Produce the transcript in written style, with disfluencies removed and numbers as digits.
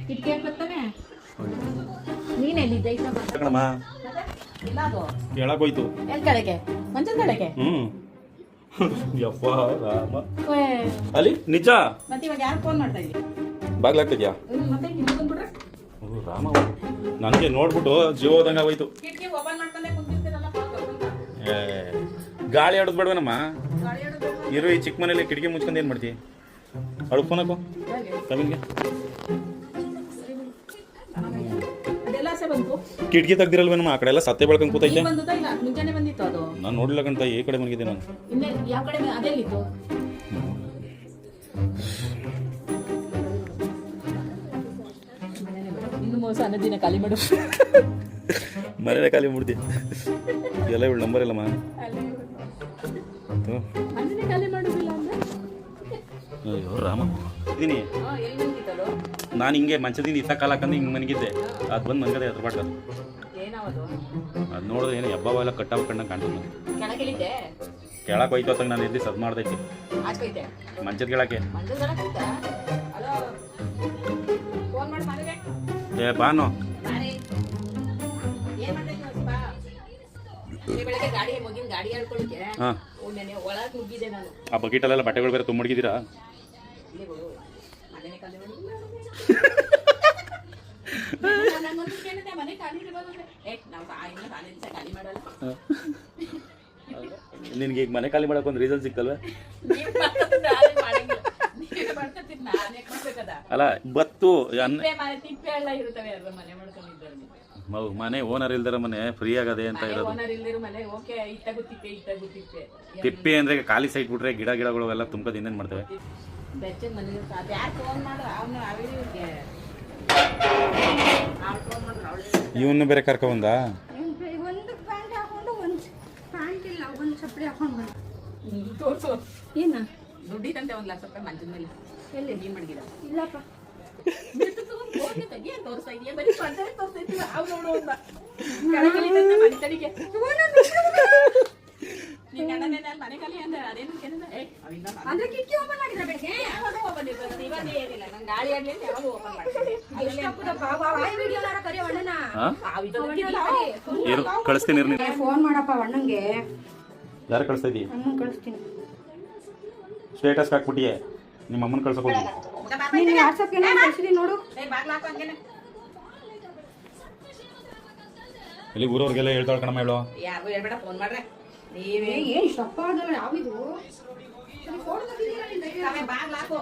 ಕಿಟಕಿ ಬರ್ತಾನೆ ನೀನೆಲ್ಲಿದ್ದೆ ಕಣಮ್ಮ ಕೇಳಕ್ ಹೋಯ್ತು ಎಲ್ ಕಡೆಗೆ ಮಂಚದ ಕಡೆಗೆ ಯಪ್ಪ ರಾಮ ಅಲ್ಲಿ ನಿಜ ಮತ್ತೆ ಇವಾಗ ಯಾರು ಫೋನ್ ಮಾಡ್ತಾ ಇದ್ವಿ ಬಾಗ್ಲಾಗ್ತಿದ್ಯಾ ಮತ್ತೆ ನೀವು ಬಂದ್ಬಿಟ್ರೆ ರಾಮ ನನಗೆ ನೋಡ್ಬಿಟ್ಟು ಜೀವ ಹೋದಂಗ ಹೋಯ್ತು ಕಿಟಕಿ ಓಪನ್ ಮಾಡ್ಕೊಂಡೆ ಕುಂತಿರ್ತೀರಲ್ಲ ಗಾಳಿ ಆಡೋದು ಬೇಡವೇನಮ್ಮ ಇರು ಈ ಚಿಕ್ಕ ಮನೇಲಿ ಕಿಟಕಿ ಮುಚ್ಕೊಂಡು ಏನು ಮಾಡ್ತೀವಿ ಅಡು ಫೋನ್ ಹಾಕು ಕಮಿನ್ಗೆ ಕಿಟಕಿ ತೆಗ್ದಿರಲ್ವೇನಮ್ಮ ಆ ಕಡೆ ಎಲ್ಲ ಸತ್ತೆ ಬೆಳ್ಕೊಂಡು ಕೂತೈತೆ ನಾನು ನೋಡ್ಲಿಲ್ಲ ಕಂತ ಈ ಕಡೆ ಮನಗಿದೆ ನಾನು ದಿನ ಖಾಲಿ ಮಾಡು ಮನೇನೆ ಖಾಲಿ ಮಾಡ್ತಿ ಎಲ್ಲ ಇವಳು ನಂಬರ್ ಇಲ್ಲಮ್ಮ ಅಯ್ಯೋ ರಾಮ ಇದೀನಿ ನಾನು ಹಿಂಗೆ ಮಂಚದಿಂದ ಇತ್ತ ಕಾಲ ಹಾಕಂದು ಹಿಂಗೆ ಮನಗಿದ್ದೆ ಅದು ಬಂದು ಮನ್ಗದೆ ಅದ್ರ ಪಾಟ್ಗ ಅದು ನೋಡಿದ್ರೆ ಏನು ಹಬ್ಬ ಎಲ್ಲ ಕಟ್ಟಾವ ಕಣ್ಣಂಗೆ ಕಾಣ್ತದೆ ಕೆಳಕ್ಕೆ ಹೋಯ್ತು ಹೊತ್ತಾಗ ನಾನು ಎದ್ದು ಸದ್ ಮಾಡ್ದೈತಿ ಮಂಚದ ಕೆಳಕ್ಕೆ ಏ ಬಾನು ಹಾಂ ಆ ಬಕೆಟಲ್ಲೆಲ್ಲ ಬಟ್ಟೆಗಳು ಬೇರೆ ತುಂಬ ಮಡಗಿದ್ದೀರಾ ನಿನ್ಗೆ ಈಗ ಮನೆ ಖಾಲಿ ಮಾಡಕ್ಕೆ ಒಂದು ರೀಸನ್ ಸಿಕ್ತಲ್ವ ಅಲ್ಲ ಬತ್ತು ಮನೆ ಓನರ್ ಇಲ್ದರ ಮನೆ ಫ್ರೀ ಆಗದೆ ಅಂತ ಇರೋದು ತಿಪ್ಪೆ ಅಂದ್ರೆ ಖಾಲಿ ಸೈಟ್ ಬಿಟ್ರೆ ಗಿಡಗಳು ಎಲ್ಲ ತುಂಬ್ಕೋದು ಇನ್ನೇನು ಮಾಡ್ತೇವೆ ಇವನ್ನ ಬೇರೆ ಕರ್ಕೊ ಬಂದ ದುಡ್ಡಿದಂತೆ ಒಂದು ಲಕ್ಷ ರೂಪಾಯಿ ಮಂಚದ ಮೇಲೆ ಎಲ್ಲಿ ನೀನ್ ಮಡಗಿದ ಇಲ್ಲಪ್ಪ ಕಳಿಸ್ತೀನಿ ಫೋನ್ ಮಾಡಪ್ಪ ಅಣ್ಣಂಗೆ ಯಾರು ಕಳಿಸ್ತಾ ಇದೀಯ ಕಳಿಸ್ತೀನಿ ಸ್ಟೇಟಸ್ ಹಾಕ್ಬಿಟ್ಟಿಯೇ ನಿಮ್ಮ ಅಮ್ಮನ ಕಳ್ಸಕ್ ಹೋಗಿ ನೋಡು ಇಲ್ಲಿ ಊರವ್ರಿಗೆಲ್ಲ ಹೇಳ್ತಾಳ ಕಣಮ್ಮ ಹೇಳೋ ಯಾರು ಹೇಳ್ಬೇಡ ಫೋನ್ ಮಾಡ್ರೆ ನೀವೇ ಏನು ಶಪ್ಪ ಯಾವಿದು ಬಾಗ್ಲಾಕು